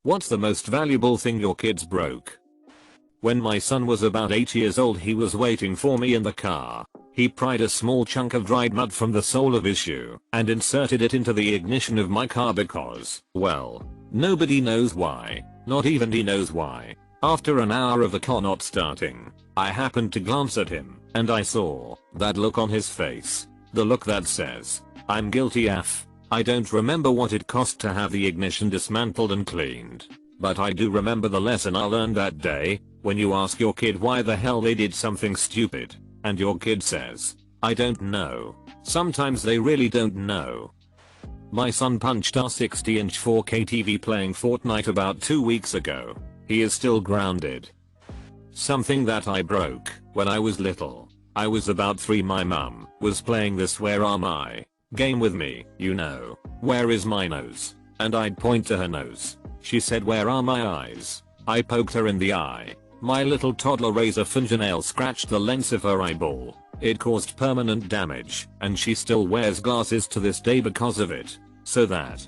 What's the most valuable thing your kids broke? When my son was about 8 years old, he was waiting for me in the car. He pried a small chunk of dried mud from the sole of his shoe and inserted it into the ignition of my car because, well, nobody knows why. Not even he knows why. After an hour of the car not starting, I happened to glance at him and I saw that look on his face. The look that says, I'm guilty af. I don't remember what it cost to have the ignition dismantled and cleaned. But I do remember the lesson I learned that day. When you ask your kid why the hell they did something stupid, and your kid says, I don't know, sometimes they really don't know. My son punched our 60-inch 4K TV playing Fortnite about 2 weeks ago. He is still grounded. Something that I broke when I was little. I was about 3. My mum was playing this Where Am I game with me, you know, where is my nose? And I'd point to her nose. She said, where are my eyes? I poked her in the eye. My little toddler razor fingernail scratched the lens of her eyeball. It caused permanent damage, and she still wears glasses to this day because of it. So that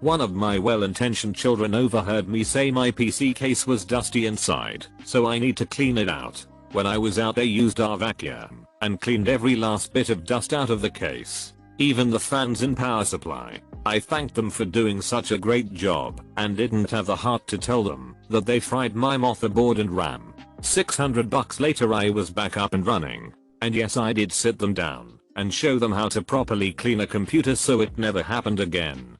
one of my well-intentioned children overheard me say my PC case was dusty inside, so I need to clean it out. When I was out, they used our vacuum and cleaned every last bit of dust out of the case, even the fans and power supply. I thanked them for doing such a great job and didn't have the heart to tell them that they fried my motherboard and RAM. $600 later I was back up and running, and yes, I did sit them down and show them how to properly clean a computer so it never happened again.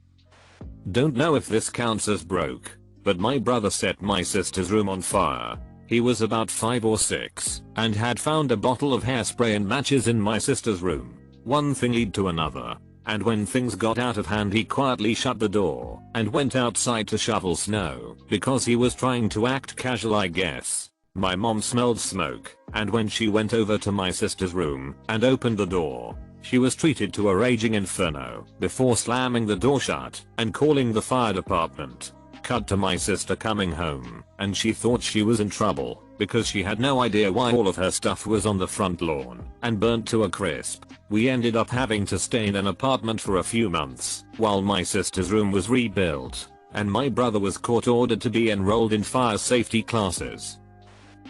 Don't know if this counts as broke, but my brother set my sister's room on fire. He was about 5 or 6 and had found a bottle of hairspray and matches in my sister's room. One thing led to another, and when things got out of hand he quietly shut the door and went outside to shovel snow because he was trying to act casual, I guess. My mom smelled smoke, and when she went over to my sister's room and opened the door, she was treated to a raging inferno before slamming the door shut and calling the fire department. Cut to my sister coming home, and she thought she was in trouble because she had no idea why all of her stuff was on the front lawn and burnt to a crisp. We ended up having to stay in an apartment for a few months while my sister's room was rebuilt, and my brother was court ordered to be enrolled in fire safety classes.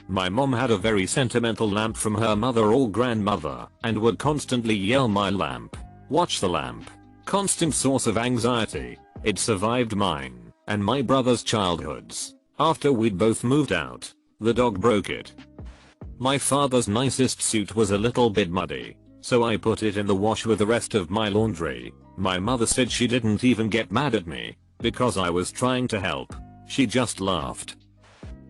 My mom had a very sentimental lamp from her mother or grandmother and would constantly yell, my lamp, watch the lamp. Constant source of anxiety. It survived mine and my brother's childhoods. After we'd both moved out, the dog broke it. My father's nicest suit was a little bit muddy, so I put it in the wash with the rest of my laundry. My mother said she didn't even get mad at me because I was trying to help. She just laughed.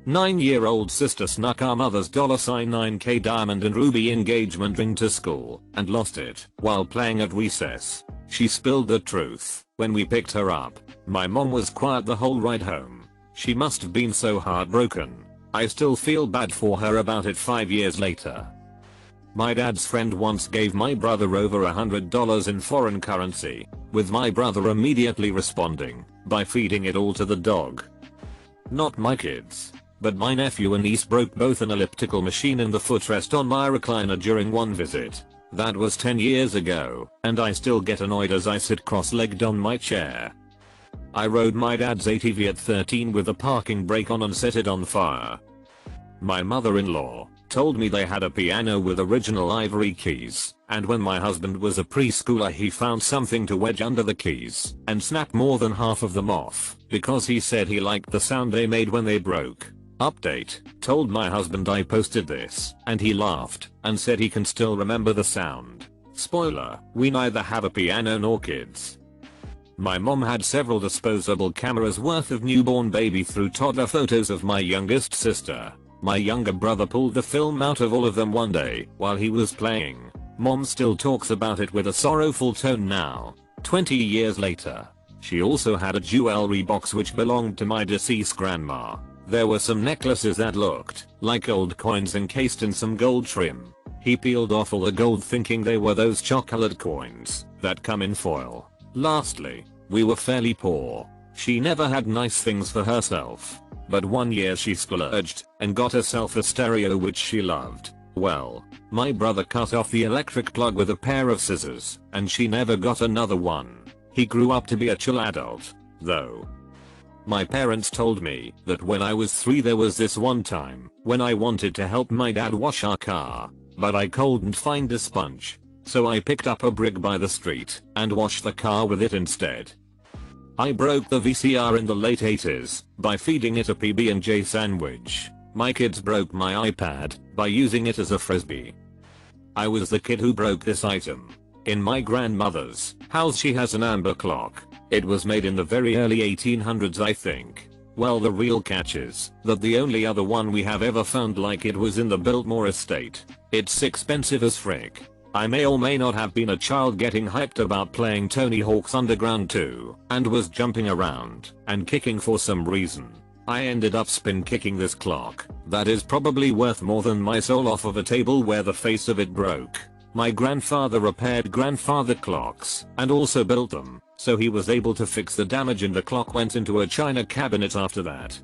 9-year-old sister snuck our mother's $9K diamond and ruby engagement ring to school and lost it while playing at recess. She spilled the truth when we picked her up. My mom was quiet the whole ride home. She must have been so heartbroken. I still feel bad for her about it 5 years later. My dad's friend once gave my brother over $100 in foreign currency, with my brother immediately responding by feeding it all to the dog. Not my kids, but my nephew and niece broke both an elliptical machine and the footrest on my recliner during one visit. That was 10 years ago, and I still get annoyed as I sit cross-legged on my chair. I rode my dad's ATV at 13 with the parking brake on and set it on fire. My mother-in-law told me they had a piano with original ivory keys, and when my husband was a preschooler he found something to wedge under the keys and snapped more than half of them off because he said he liked the sound they made when they broke. Update, told my husband I posted this, and he laughed and said he can still remember the sound. Spoiler, we neither have a piano nor kids. My mom had several disposable cameras worth of newborn baby through toddler photos of my youngest sister. My younger brother pulled the film out of all of them one day while he was playing. Mom still talks about it with a sorrowful tone now, 20 years later. She also had a jewelry box which belonged to my deceased grandma. There were some necklaces that looked like gold coins encased in some gold trim. He peeled off all the gold thinking they were those chocolate coins that come in foil. Lastly, we were fairly poor. She never had nice things for herself. But one year she splurged and got herself a stereo which she loved. Well, my brother cut off the electric plug with a pair of scissors, and she never got another one. He grew up to be a chill adult, though. My parents told me that when I was 3 there was this one time when I wanted to help my dad wash our car, but I couldn't find a sponge. So I picked up a brick by the street and washed the car with it instead. I broke the VCR in the late 80s by feeding it a PB&J sandwich. My kids broke my iPad by using it as a frisbee. I was the kid who broke this item. In my grandmother's house she has an amber clock. It was made in the very early 1800s I think. Well, the real catch is that the only other one we have ever found like it was in the Biltmore estate. It's expensive as frick. I may or may not have been a child getting hyped about playing Tony Hawk's Underground 2 and was jumping around and kicking for some reason. I ended up spin kicking this clock that is probably worth more than my soul off of a table where the face of it broke. My grandfather repaired grandfather clocks and also built them, so he was able to fix the damage and the clock went into a china cabinet after that.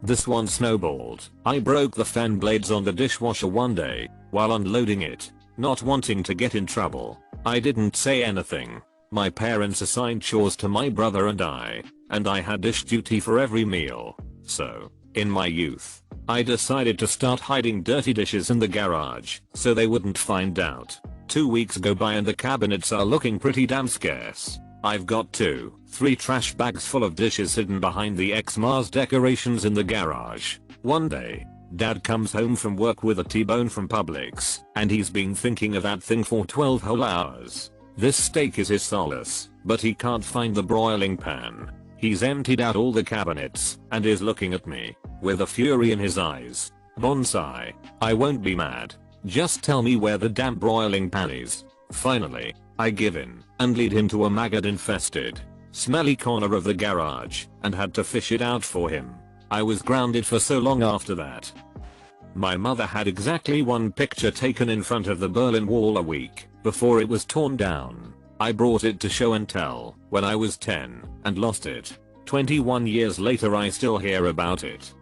This one snowballed. I broke the fan blades on the dishwasher one day while unloading it. Not wanting to get in trouble, I didn't say anything. My parents assigned chores to my brother and I had dish duty for every meal. So, in my youth, I decided to start hiding dirty dishes in the garage so they wouldn't find out. 2 weeks go by and the cabinets are looking pretty damn scarce. I've got 2-3 trash bags full of dishes hidden behind the Xmas decorations in the garage. One day, Dad comes home from work with a T-bone from Publix, and he's been thinking of that thing for 12 whole hours. This steak is his solace, but he can't find the broiling pan. He's emptied out all the cabinets, and is looking at me, with a fury in his eyes. Bonsai, I won't be mad. Just tell me where the damn broiling pan is. Finally, I give in, and lead him to a maggot-infested, smelly corner of the garage, and had to fish it out for him. I was grounded for so long after that. My mother had exactly one picture taken in front of the Berlin Wall a week before it was torn down. I brought it to show and tell when I was 10 and lost it. 21 years later I still hear about it.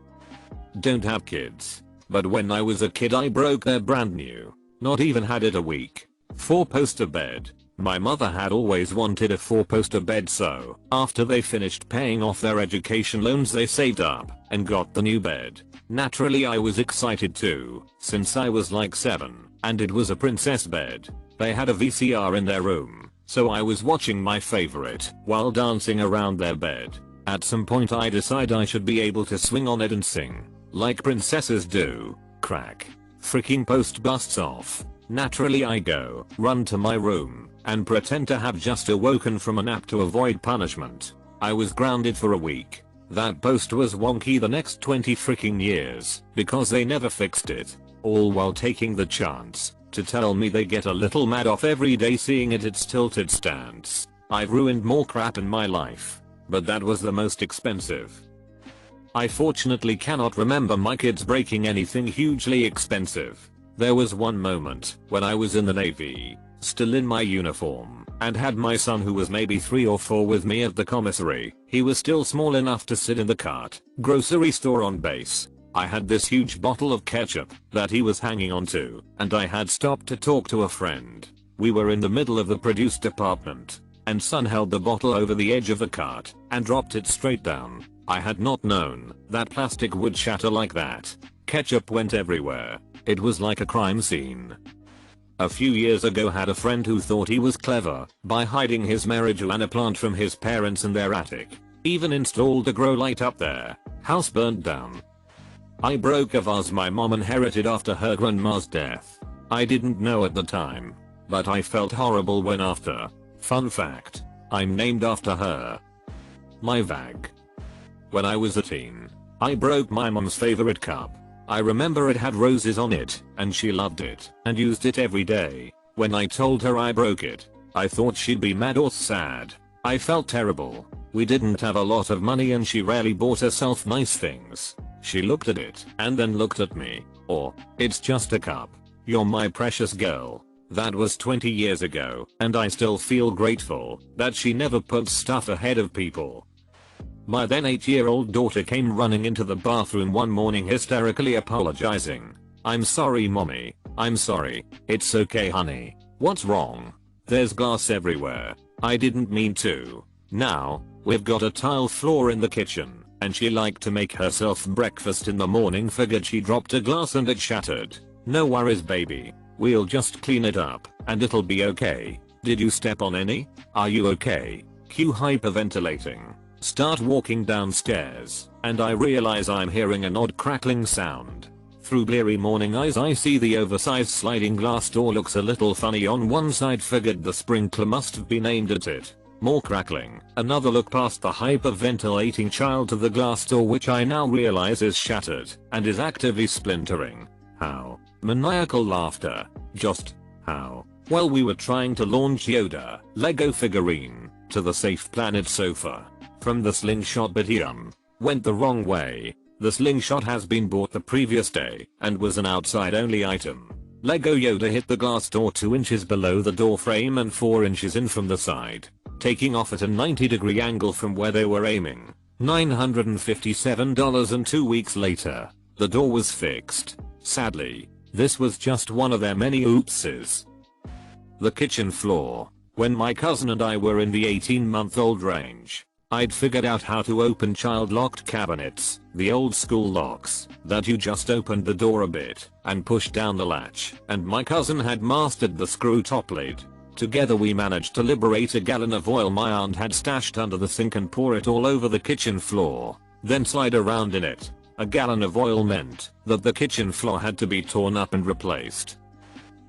Don't have kids, but when I was a kid I broke their brand new, not even had it a week, 4-poster bed. My mother had always wanted a 4-poster bed, so after they finished paying off their education loans they saved up and got the new bed. Naturally I was excited too, since I was like 7, and it was a princess bed. They had a VCR in their room, so I was watching my favorite while dancing around their bed. At some point I decide I should be able to swing on it and sing, like princesses do. Crack. Freaking post busts off. Naturally I go, run to my room, and pretend to have just awoken from a nap to avoid punishment. I was grounded for a week. That post was wonky the next 20 freaking years, because they never fixed it, all while taking the chance to tell me they get a little mad off every day seeing it its tilted stance. I've ruined more crap in my life, but that was the most expensive. I fortunately cannot remember my kids breaking anything hugely expensive. There was one moment when I was in the Navy, still in my uniform, and had my son who was maybe 3 or 4 with me at the commissary. He was still small enough to sit in the cart grocery store on base. I had this huge bottle of ketchup that he was hanging onto, and I had stopped to talk to a friend. We were in the middle of the produce department, and son held the bottle over the edge of the cart and dropped it straight down. I had not known that plastic would shatter like that. Ketchup went everywhere. It was like a crime scene. A few years ago had a friend who thought he was clever by hiding his marijuana plant from his parents in their attic. Even installed a grow light up there. House burned down. I broke a vase my mom inherited after her grandma's death. I didn't know at the time, but I felt horrible when after. Fun fact, I'm named after her. My vag. When I was a teen, I broke my mom's favorite cup. I remember it had roses on it, and she loved it, and used it every day. When I told her I broke it, I thought she'd be mad or sad. I felt terrible. We didn't have a lot of money and she rarely bought herself nice things. She looked at it, and then looked at me. It's just a cup. You're my precious girl. That was 20 years ago, and I still feel grateful that she never put stuff ahead of people. My then 8-year-old daughter came running into the bathroom one morning hysterically apologizing. "I'm sorry mommy. I'm sorry. It's okay honey. What's wrong? There's glass everywhere. I didn't mean to." Now, We've got a tile floor in the kitchen, and she liked to make herself breakfast in the morning. Figured she dropped a glass and it shattered. No worries baby. We'll just clean it up, and it'll be okay. Did you step on any? Are you okay? Q hyperventilating. Start walking downstairs, and I realize I'm hearing an odd crackling sound. Through bleary morning eyes I see the oversized sliding glass door looks a little funny on one side. Figured the sprinkler must have been aimed at it. More crackling. Another look past the hyperventilating child to the glass door, which I now realize is shattered and is actively splintering. How? Maniacal laughter. Just how? Well, we were trying to launch Yoda, Lego figurine, to the Safe Planet sofa from the slingshot, but went the wrong way. The slingshot has been bought the previous day and was an outside only item. Lego Yoda hit the glass door 2 inches below the door frame and 4 inches in from the side, taking off at a 90-degree angle from where they were aiming. $957, and 2 weeks later, the door was fixed. Sadly, this was just one of their many oopses. The kitchen floor. When my cousin and I were in the 18-month-old range, I'd figured out how to open child-locked cabinets, the old school locks, that you just opened the door a bit and pushed down the latch, and my cousin had mastered the screw top lid. Together we managed to liberate a gallon of oil my aunt had stashed under the sink and pour it all over the kitchen floor, then slide around in it. A gallon of oil meant that the kitchen floor had to be torn up and replaced.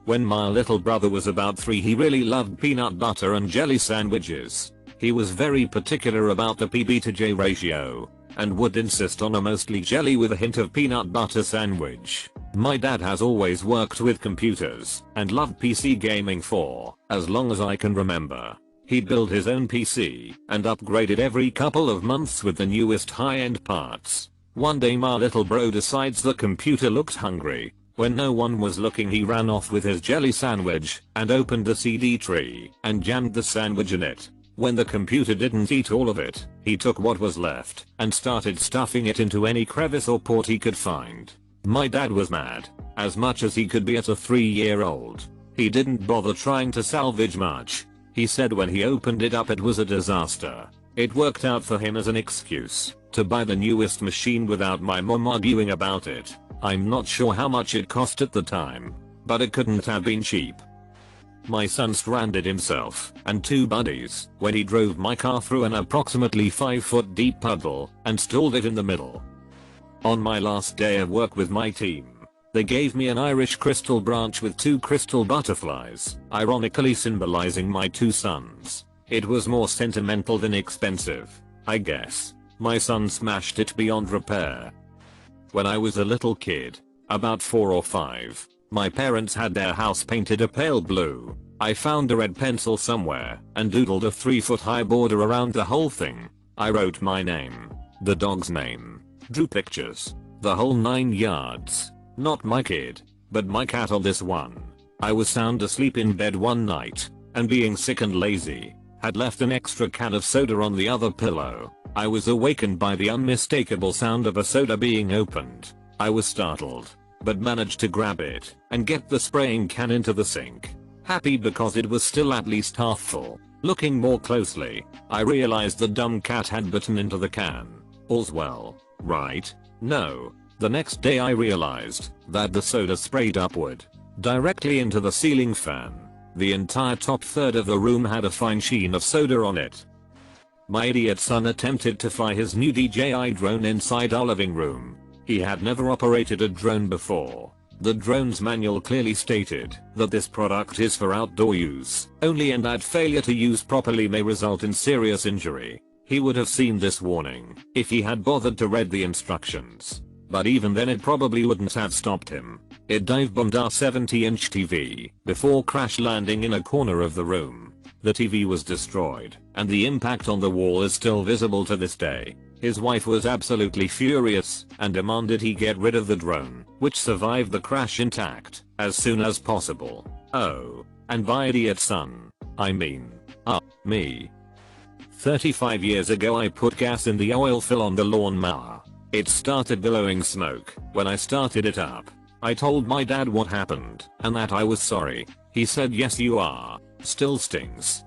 When my little brother was about 3, he really loved peanut butter and jelly sandwiches. He was very particular about the PB to J ratio, and would insist on a mostly jelly with a hint of peanut butter sandwich. My dad has always worked with computers and loved PC gaming for as long as I can remember. He'd build his own PC and upgraded every couple of months with the newest high-end parts. One day my little bro decides the computer looked hungry. When no one was looking, he ran off with his jelly sandwich and opened the CD tray and jammed the sandwich in it. When the computer didn't eat all of it, he took what was left and started stuffing it into any crevice or port he could find. My dad was mad, as much as he could be at a 3-year-old. He didn't bother trying to salvage much. He said when he opened it up it was a disaster. It worked out for him as an excuse to buy the newest machine without my mom arguing about it. I'm not sure how much it cost at the time, but it couldn't have been cheap. My son stranded himself and 2 buddies when he drove my car through an approximately 5-foot deep puddle and stalled it in the middle. On my last day of work with my team, they gave me an Irish crystal branch with 2 crystal butterflies, ironically symbolizing my 2 sons. It was more sentimental than expensive, I guess. My son smashed it beyond repair. When I was a little kid, about 4 or 5, my parents had their house painted a pale blue. I found a red pencil somewhere and doodled a 3-foot high border around the whole thing. I wrote my name, the dog's name, drew pictures, the whole 9 yards. Not my kid, but my cat on this one. I was sound asleep in bed one night, and being sick and lazy, had left an extra can of soda on the other pillow. I was awakened by the unmistakable sound of a soda being opened. I was startled, but managed to grab it and get the spraying can into the sink. Happy because it was still at least half full. Looking more closely, I realized the dumb cat had bitten into the can. All's well, right? No. The next day I realized that the soda sprayed upward, directly into the ceiling fan. The entire top third of the room had a fine sheen of soda on it. My idiot son attempted to fly his new DJI drone inside our living room. He had never operated a drone before. The drone's manual clearly stated that this product is for outdoor use only and that failure to use properly may result in serious injury. He would have seen this warning if he had bothered to read the instructions. But even then it probably wouldn't have stopped him. It dive-bombed our 70-inch TV before crash landing in a corner of the room. The TV was destroyed, and the impact on the wall is still visible to this day. His wife was absolutely furious and demanded he get rid of the drone, which survived the crash intact, as soon as possible. Oh, and by idiot son, I mean, me. 35 years ago I put gas in the oil fill on the lawnmower. It started billowing smoke when I started it up. I told my dad what happened and that I was sorry. He said yes you are. Still stings.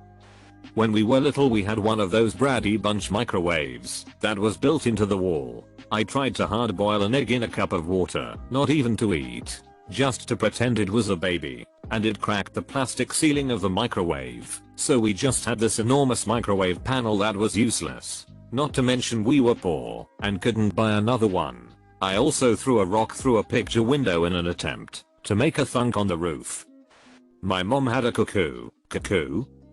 When we were little we had one of those Brady Bunch microwaves that was built into the wall. I tried to hard boil an egg in a cup of water, not even to eat, just to pretend it was a baby, and it cracked the plastic ceiling of the microwave, so we just had this enormous microwave panel that was useless. Not to mention we were poor and couldn't buy another one. I also threw a rock through a picture window in an attempt to make a thunk on the roof. My mom had a cuckoo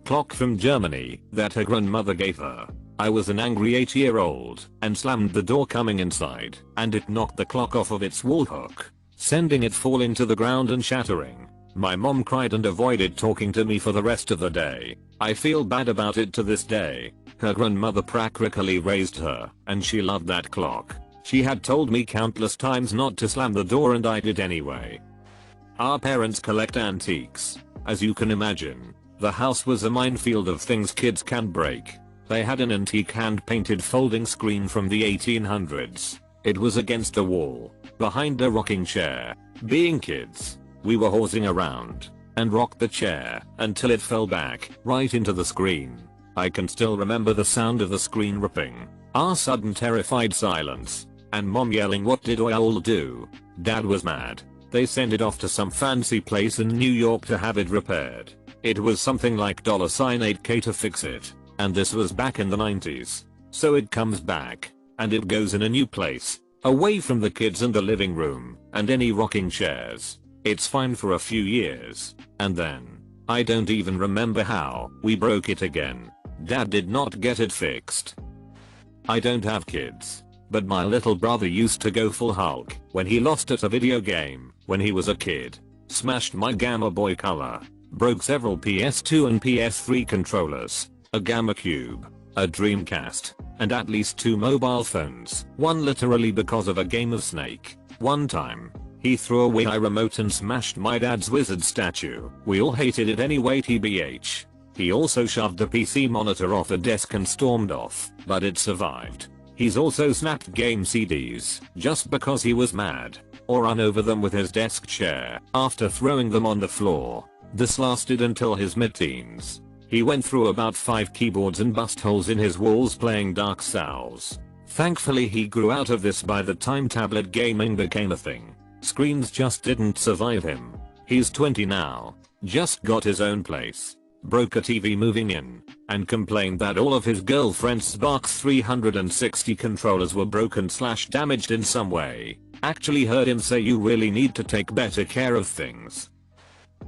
clock from Germany that her grandmother gave her. I was an angry 8-year-old and slammed the door coming inside, and it knocked the clock off of its wall hook, sending it falling to the ground and shattering. My mom cried and avoided talking to me for the rest of the day. I feel bad about it to this day. Her grandmother practically raised her, and she loved that clock. She had told me countless times not to slam the door and I did anyway. Our parents collect antiques. As you can imagine, the house was a minefield of things kids can break. They had an antique hand-painted folding screen from the 1800s. It was against the wall, behind a rocking chair. Being kids, we were horsing around and rocked the chair until it fell back right into the screen. I can still remember the sound of the screen ripping, our sudden terrified silence, and mom yelling, "What did I all do?" Dad was mad. They sent it off to some fancy place in New York to have it repaired. It was something like $8K to fix it, and this was back in the 90s. So it comes back, and it goes in a new place, away from the kids and the living room, and any rocking chairs. It's fine for a few years, and then, I don't even remember how, we broke it again. Dad did not get it fixed. I don't have kids, but my little brother used to go full Hulk when he lost at a video game when he was a kid. Smashed my Gamma Boy Color, broke several PS2 and PS3 controllers, a Gamma Cube, a Dreamcast, and at least 2 mobile phones, one literally because of a game of Snake. One time, he threw away my remote and smashed my dad's wizard statue. We all hated it anyway, tbh. He also shoved the PC monitor off a desk and stormed off, but it survived. He's also snapped game CDs just because he was mad, or run over them with his desk chair after throwing them on the floor. This lasted until his mid-teens. He went through about 5 keyboards and bust holes in his walls playing Dark Souls. Thankfully he grew out of this by the time tablet gaming became a thing. Screens just didn't survive him. He's 20 now, just got his own place, broke a TV moving in, and complained that all of his girlfriend's Xbox 360 controllers were broken/damaged in some way. Actually heard him say, "You really need to take better care of things."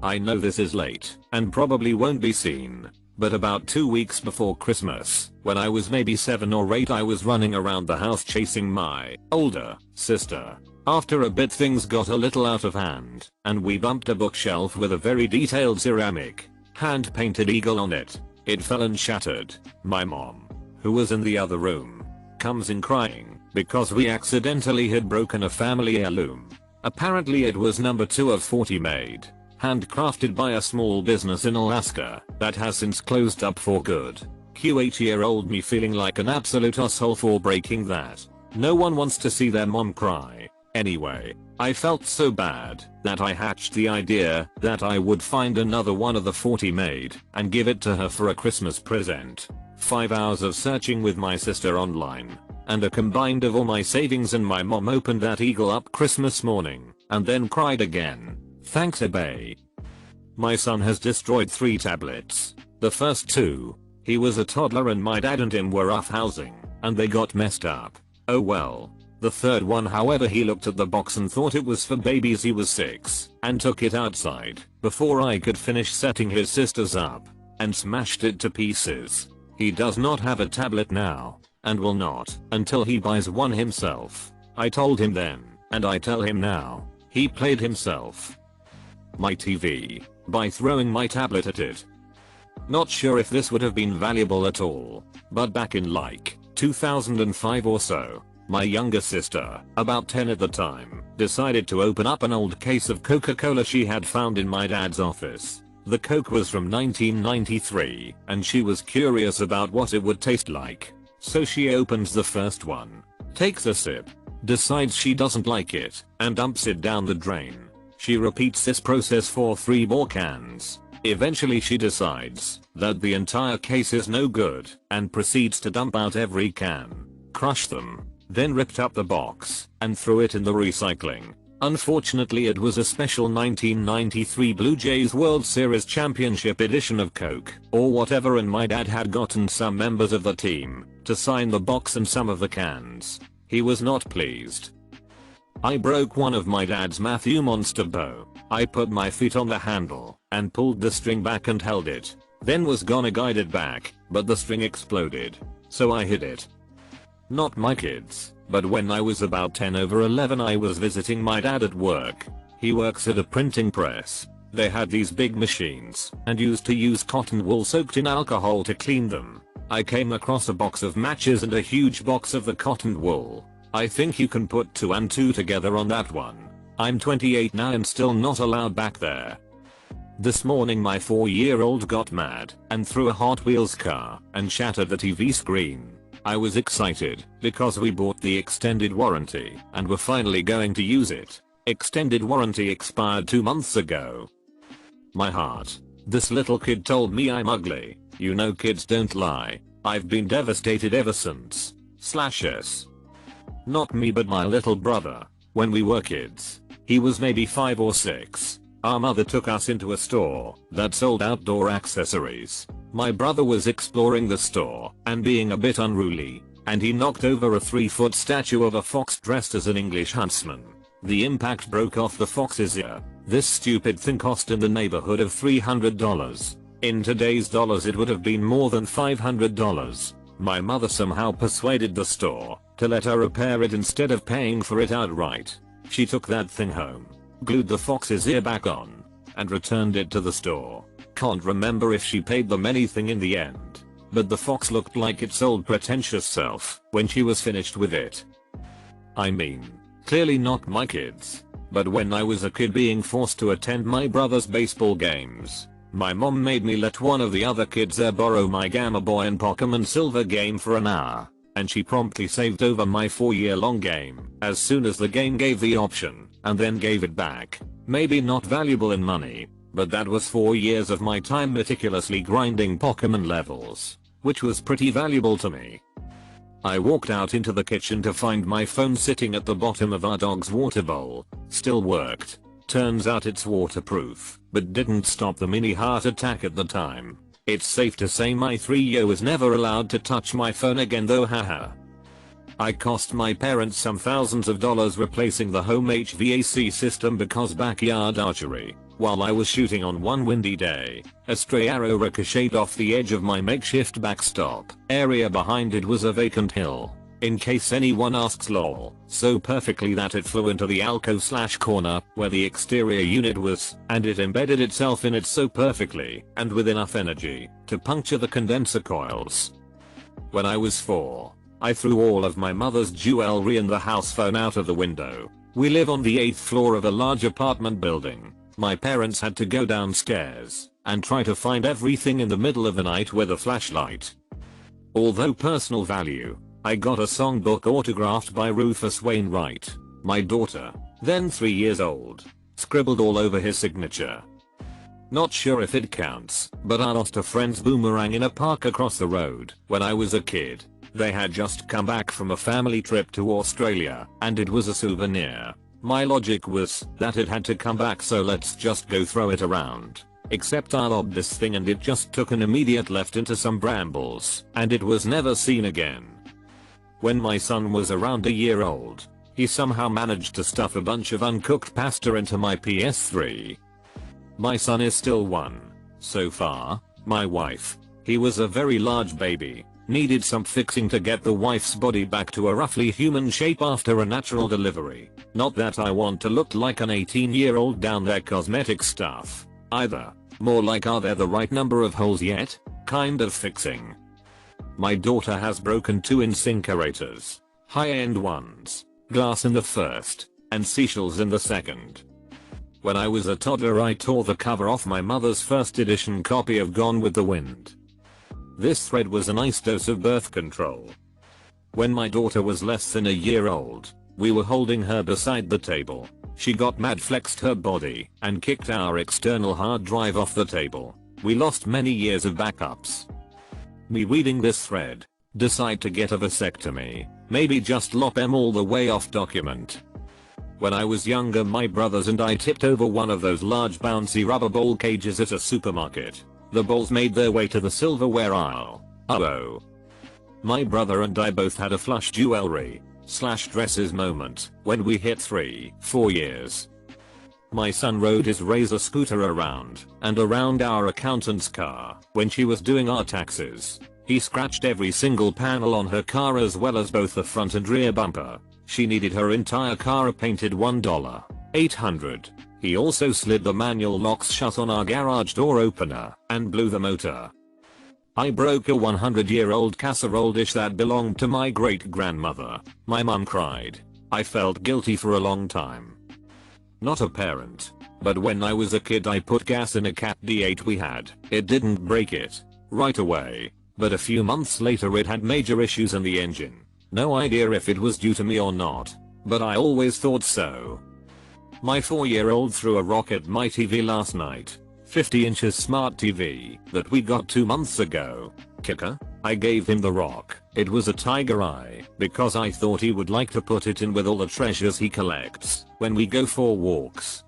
I know this is late and probably won't be seen, but about 2 weeks before Christmas, when I was maybe 7 or 8, I was running around the house chasing my older sister. After a bit things got a little out of hand, and we bumped a bookshelf with a very detailed ceramic, hand-painted eagle on it. It fell and shattered. My mom, who was in the other room, comes in crying because we accidentally had broken a family heirloom. Apparently it was number 2 of 40 made, handcrafted by a small business in Alaska that has since closed up for good. Cue 8-year-old me feeling like an absolute asshole for breaking that. No one wants to see their mom cry. Anyway, I felt so bad that I hatched the idea that I would find another one of the 40 made and give it to her for a Christmas present. 5 hours of searching with my sister online, and a combined of all my savings, and my mom opened that eagle up Christmas morning and then cried again. Thanks eBay. My son has destroyed 3 tablets. The first 2, he was a toddler and my dad and him were roughhousing, and they got messed up. Oh well. The third one, however, he looked at the box and thought it was for babies. He was 6 and took it outside before I could finish setting his sisters up, and smashed it to pieces. He does not have a tablet now, and will not until he buys one himself. I told him then, and I tell him now, he played himself. My TV, by throwing my tablet at it. Not sure if this would have been valuable at all, but back in like 2005 or so, my younger sister, about 10 at the time, decided to open up an old case of Coca-Cola she had found in my dad's office. The Coke was from 1993, and she was curious about what it would taste like. So she opens the first one, takes a sip, decides she doesn't like it, and dumps it down the drain. She repeats this process for 3 more cans, Eventually she decides that the entire case is no good and proceeds to dump out every can, crush them, then ripped up the box and threw it in the recycling. Unfortunately it was a special 1993 Blue Jays World Series Championship edition of Coke or whatever, and my dad had gotten some members of the team to sign the box and some of the cans. He was not pleased. I broke one of my dad's Matthew Monster bow. I put my feet on the handle and pulled the string back and held it. Then was gonna guide it back, but the string exploded. So I hid it. Not my kids, but when I was about 10/11 I was visiting my dad at work. He works at a printing press. They had these big machines and used to use cotton wool soaked in alcohol to clean them. I came across a box of matches and a huge box of the cotton wool. I think you can put 2 and 2 together on that one. I'm 28 now and still not allowed back there. This morning my 4-year-old got mad and threw a Hot Wheels car and shattered the TV screen. I was excited because we bought the extended warranty and were finally going to use it. Extended warranty expired 2 months ago. My heart. This little kid told me I'm ugly. You know kids don't lie. I've been devastated ever since. /s. Not me but my little brother. When we were kids, he was maybe 5 or 6. Our mother took us into a store that sold outdoor accessories. My brother was exploring the store and being a bit unruly, and he knocked over a 3-foot statue of a fox dressed as an English huntsman. The impact broke off the fox's ear. This stupid thing cost in the neighborhood of $300. In today's dollars it would have been more than $500. My mother somehow persuaded the store to let her repair it instead of paying for it outright. She took that thing home, glued the fox's ear back on, and returned it to the store. Can't remember if she paid them anything in the end, but the fox looked like its old pretentious self when she was finished with it. I mean, clearly not my kids, but when I was a kid being forced to attend my brother's baseball games, my mom made me let one of the other kids there borrow my Gamma Boy and Pokemon Silver game for an hour, and she promptly saved over my 4-year-long game as soon as the game gave the option, and then gave it back. Maybe not valuable in money, but that was 4 years of my time meticulously grinding Pokemon levels, which was pretty valuable to me. I walked out into the kitchen to find my phone sitting at the bottom of our dog's water bowl. Still worked. Turns out it's waterproof, but didn't stop the mini heart attack at the time. It's safe to say my 3-year was never allowed to touch my phone again though, haha. I cost my parents some thousands of dollars replacing the home HVAC system because backyard archery. While I was shooting on one windy day, a stray arrow ricocheted off the edge of my makeshift backstop area. Behind it was a vacant hill. In case anyone asks, lol, so perfectly that it flew into the alcove/corner where the exterior unit was, and it embedded itself in it so perfectly and with enough energy to puncture the condenser coils. When I was 4, I threw all of my mother's jewelry and the house phone out of the window. We live on the 8th floor of a large apartment building. My parents had to go downstairs and try to find everything in the middle of the night with a flashlight. Although personal value, I got a songbook autographed by Rufus Wainwright. My daughter, then 3 years old, scribbled all over his signature. Not sure if it counts, but I lost a friend's boomerang in a park across the road when I was a kid. They had just come back from a family trip to Australia, and it was a souvenir. My logic was that it had to come back, so let's just go throw it around. Except I lobbed this thing and it just took an immediate left into some brambles, and it was never seen again. When my son was around a year old, he somehow managed to stuff a bunch of uncooked pasta into my PS3. My son is still 1. So far. My wife. He was a very large baby. Needed some fixing to get the wife's body back to a roughly human shape after a natural delivery. Not that I want to look like an 18-year-old down their cosmetic stuff either. More like, are there the right number of holes yet? Kind of fixing. My daughter has broken 2 incinerators. High-end ones. Glass in the first, and seashells in the second. When I was a toddler I tore the cover off my mother's first edition copy of Gone with the Wind. This thread was a nice dose of birth control. When my daughter was less than a year old, we were holding her beside the table. She got mad, flexed her body, and kicked our external hard drive off the table. We lost many years of backups. Me reading this thread. Decide to get a vasectomy. Maybe just lop them all the way off document. When I was younger, my brothers and I tipped over one of those large bouncy rubber ball cages at a supermarket. The balls made their way to the silverware aisle. Uh-oh. My brother and I both had a flush jewelry/dresses moment when we hit 3-4 years. My son rode his Razor scooter around and around our accountant's car when she was doing our taxes. He scratched every single panel on her car as well as both the front and rear bumper. She needed her entire car painted $1,800. He also slid the manual locks shut on our garage door opener and blew the motor. I broke a 100-year-old casserole dish that belonged to my great-grandmother. My mum cried. I felt guilty for a long time. Not a parent. But when I was a kid I put gas in a Cat D8 we had. It didn't break it right away. But a few months later it had major issues in the engine. No idea if it was due to me or not. But I always thought so. My 4-year-old threw a rock at my TV last night. 50 inches smart TV that we got 2 months ago. Kicker? I gave him the rock. It was a Tiger Eye because I thought he would like to put it in with all the treasures he collects when we go for walks.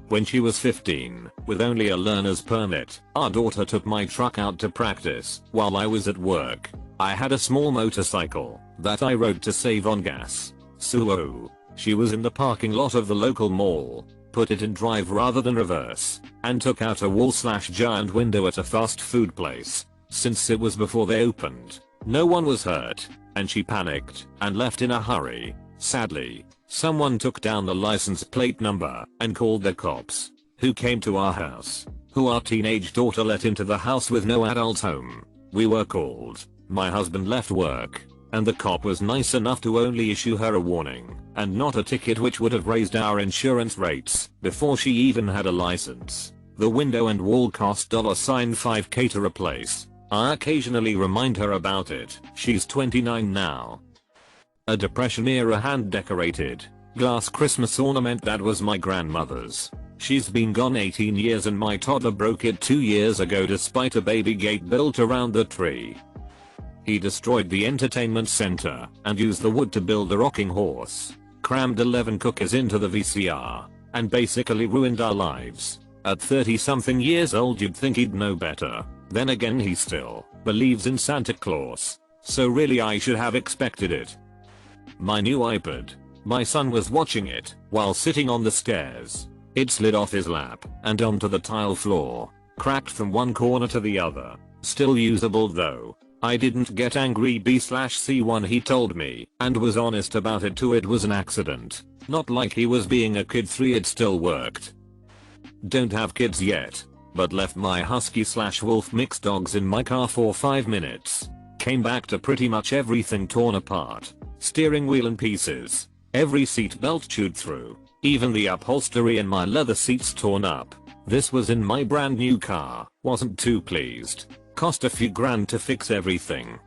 When she was 15, with only a learner's permit, our daughter took my truck out to practice while I was at work. I had a small motorcycle that I rode to save on gas. So she was in the parking lot of the local mall, put it in drive rather than reverse, and took out a wall/giant window at a fast food place. Since it was before they opened, no one was hurt, and she panicked and left in a hurry. Sadly, someone took down the license plate number and called the cops, who came to our house, who our teenage daughter let into the house with no adults home. We were called. My husband left work, and the cop was nice enough to only issue her a warning and not a ticket, which would have raised our insurance rates before she even had a license. The window and wall cost $5K to replace. I occasionally remind her about it. She's 29 now. A Depression era hand decorated glass Christmas ornament that was my grandmother's. She's been gone 18 years and my toddler broke it 2 years ago despite a baby gate built around the tree. He destroyed the entertainment center and used the wood to build the rocking horse, crammed 11 cookies into the VCR, and basically ruined our lives. At 30 something years old you'd think he'd know better. Then again, he still believes in Santa Claus, so really I should have expected it. My new iPad. My son was watching it while sitting on the stairs. It slid off his lap and onto the tile floor, cracked from one corner to the other. Still usable though. I didn't get angry B/C when he told me and was honest about it too. It was an accident. Not like he was being a kid 3, it still worked. Don't have kids yet, but left my husky/wolf mixed dogs in my car for 5 minutes. Came back to pretty much everything torn apart. Steering wheel in pieces. Every seat belt chewed through. Even the upholstery in my leather seats torn up. This was in my brand new car. Wasn't too pleased. Cost a few grand to fix everything.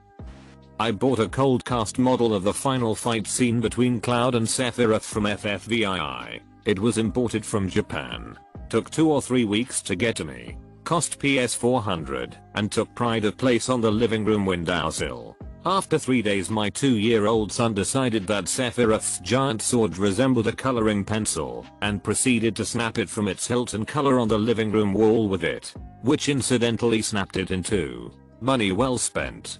I bought a cold cast model of the final fight scene between Cloud and Sephiroth from FFVII. It was imported from Japan. Took 2 or 3 weeks to get to me. Cost PS 400 and took pride of place on the living room windowsill. After 3 days my 2-year-old son decided that Sephiroth's giant sword resembled a coloring pencil and proceeded to snap it from its hilt and color on the living room wall with it, which incidentally snapped it in two. Money well spent.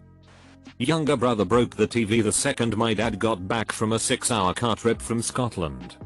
Younger brother broke the TV the second my dad got back from a 6-hour car trip from Scotland.